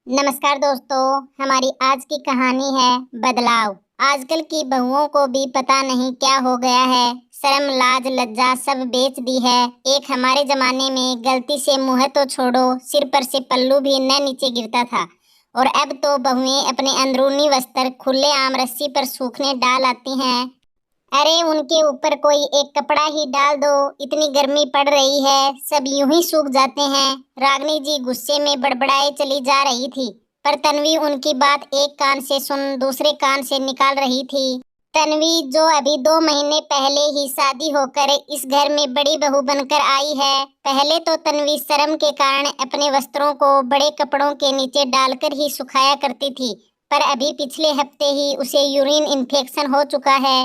नमस्कार दोस्तों, हमारी आज की कहानी है बदलाव। आजकल की बहुओं को भी पता नहीं क्या हो गया है। शर्म लाज लज्जा सब बेच दी है। एक हमारे जमाने में गलती से मुंह तो छोड़ो, सिर पर से पल्लू भी न नीचे गिरता था। और अब तो बहुएं अपने अंदरूनी वस्त्र खुले आम रस्सी पर सूखने डाल आती हैं। अरे उनके ऊपर कोई एक कपड़ा ही डाल दो, इतनी गर्मी पड़ रही है, सब यूं ही सूख जाते हैं। रागनी जी गुस्से में बड़बड़ाए चली जा रही थी, पर तन्वी उनकी बात एक कान से सुन दूसरे कान से निकाल रही थी। तन्वी जो अभी 2 महीने पहले ही शादी होकर इस घर में बड़ी बहू बनकर आई है, पहले तो तन्वी शर्म के कारण अपने वस्त्रों को बड़े कपड़ों के नीचे डालकर ही सुखाया करती थी, पर अभी पिछले हफ्ते ही उसे यूरिन इन्फेक्शन हो चुका है।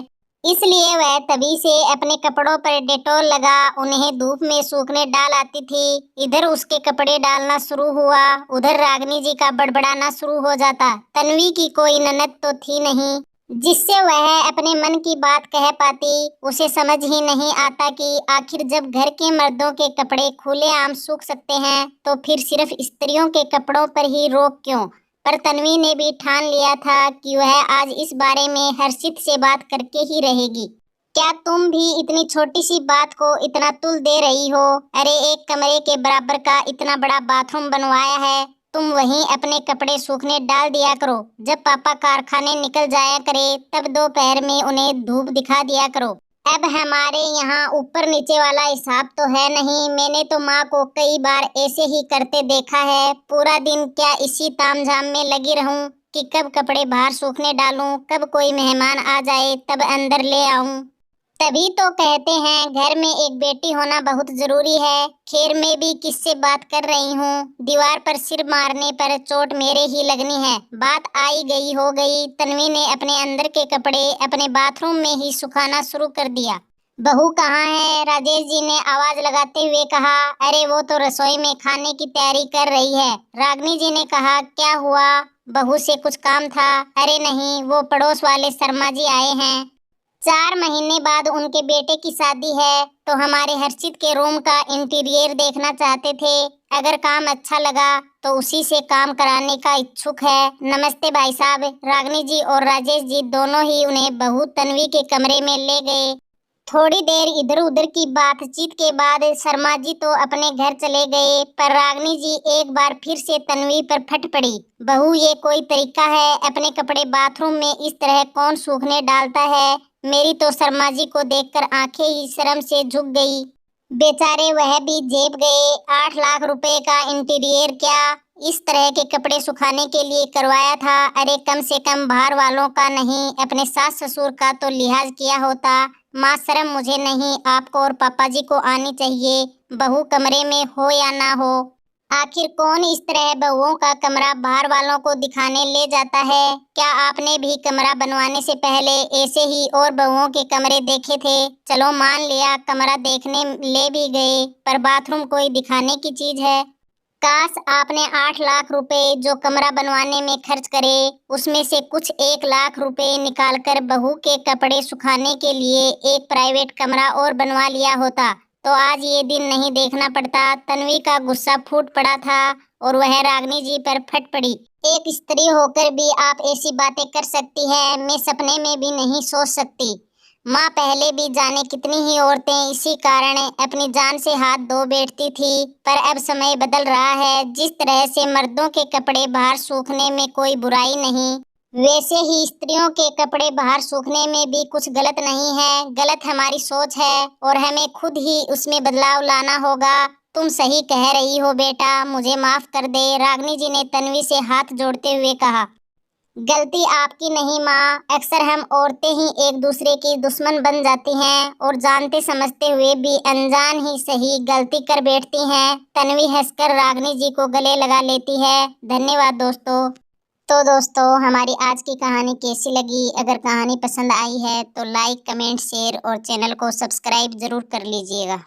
इसलिए वह तभी से अपने कपड़ों पर डेटॉल लगा उन्हें धूप में सूखने डाल आती थी। इधर उसके कपड़े डालना शुरू हुआ, उधर रागनी जी का बड़बड़ाना शुरू हो जाता। तन्वी की कोई ननद तो थी नहीं जिससे वह अपने मन की बात कह पाती। उसे समझ ही नहीं आता कि आखिर जब घर के मर्दों के कपड़े खुलेआम सूख सकते हैं तो फिर सिर्फ स्त्रियों के कपड़ों पर ही रोक क्यों। पर तन्वी ने भी ठान लिया था कि वह आज इस बारे में हर्षित से बात करके ही रहेगी। क्या तुम भी इतनी छोटी सी बात को इतना तुल दे रही हो? अरे एक कमरे के बराबर का इतना बड़ा बाथरूम बनवाया है, तुम वहीं अपने कपड़े सूखने डाल दिया करो। जब पापा कारखाने निकल जाया करे तब दोपहर में उन्हें धूप दिखा दिया करो। अब हमारे यहाँ ऊपर नीचे वाला हिसाब तो है नहीं। मैंने तो माँ को कई बार ऐसे ही करते देखा है। पूरा दिन क्या इसी तामझाम में लगी रहूं कि कब कपड़े बाहर सूखने डालूं, कब कोई मेहमान आ जाए तब अंदर ले आऊं। तभी तो कहते हैं घर में एक बेटी होना बहुत जरूरी है। खैर मैं भी किससे बात कर रही हूँ, दीवार पर सिर मारने पर चोट मेरे ही लगनी है। बात आई गई हो गई। तन्वी ने अपने अंदर के कपड़े अपने बाथरूम में ही सुखाना शुरू कर दिया। बहू कहाँ है? राजेश जी ने आवाज लगाते हुए कहा। अरे वो तो रसोई में खाने की तैयारी कर रही है। रागनी जी ने कहा। क्या हुआ? बहू से कुछ काम था? अरे नहीं, वो पड़ोस वाले शर्मा जी आए हैं। 4 महीने बाद उनके बेटे की शादी है तो हमारे हर्षित के रूम का इंटीरियर देखना चाहते थे। अगर काम अच्छा लगा तो उसी से काम कराने का इच्छुक है। नमस्ते भाई साहब। रागनी जी और राजेश जी दोनों ही उन्हें बहू तन्वी के कमरे में ले गए। थोड़ी देर इधर उधर की बातचीत के बाद शर्मा जी तो अपने घर चले गए, पर रागनी जी एक बार फिर से तन्वी पर फट पड़ी। बहू ये कोई तरीका है? अपने कपड़े बाथरूम में इस तरह कौन सूखने डालता है? मेरी तो शर्मा जी को देखकर आंखें ही शर्म से झुक गई। बेचारे वह भी जेब गए। 8 लाख रुपए का इंटीरियर क्या इस तरह के कपड़े सुखाने के लिए करवाया था? अरे कम से कम बाहर वालों का नहीं, अपने सास ससुर का तो लिहाज किया होता। माँ शर्म मुझे नहीं, आपको और पापा जी को आनी चाहिए, बहू कमरे में हो या ना हो। आखिर कौन इस तरह बहुओं का कमरा बाहर वालों को दिखाने ले जाता है? क्या आपने भी कमरा बनवाने से पहले ऐसे ही और बहुओं के कमरे देखे थे? चलो मान लिया कमरा देखने ले भी गए, पर बाथरूम कोई दिखाने की चीज है। काश आपने 8 लाख रुपए जो कमरा बनवाने में खर्च करे उसमें से कुछ 1 लाख रुपए निकालकर बहू के कपड़े सुखाने के लिए एक प्राइवेट कमरा और बनवा लिया होता तो आज ये दिन नहीं देखना पड़ता। तन्वी का गुस्सा फूट पड़ा था और वह रागनी जी पर फट पड़ी। एक स्त्री होकर भी आप ऐसी बातें कर सकती हैं, मैं सपने में भी नहीं सोच सकती। माँ पहले भी जाने कितनी ही औरतें इसी कारण अपनी जान से हाथ धो बैठती थी, पर अब समय बदल रहा है। जिस तरह से मर्दों के कपड़े बाहर सूखने में कोई बुराई नहीं, वैसे ही स्त्रियों के कपड़े बाहर सूखने में भी कुछ गलत नहीं है। गलत हमारी सोच है और हमें खुद ही उसमें बदलाव लाना होगा। तुम सही कह रही हो बेटा, मुझे माफ कर दे, रागनी जी ने तन्वी से हाथ जोड़ते हुए कहा। गलती आपकी नहीं माँ, अक्सर हम औरतें ही एक दूसरे की दुश्मन बन जाती हैं और जानते समझते हुए भी अनजान ही सही गलती कर बैठती हैं। तन्वी हंसकर रागनी जी को गले लगा लेती है। धन्यवाद दोस्तों। तो दोस्तों हमारी आज की कहानी कैसी लगी? अगर कहानी पसंद आई है तो लाइक कमेंट शेयर और चैनल को सब्सक्राइब जरूर कर लीजिएगा।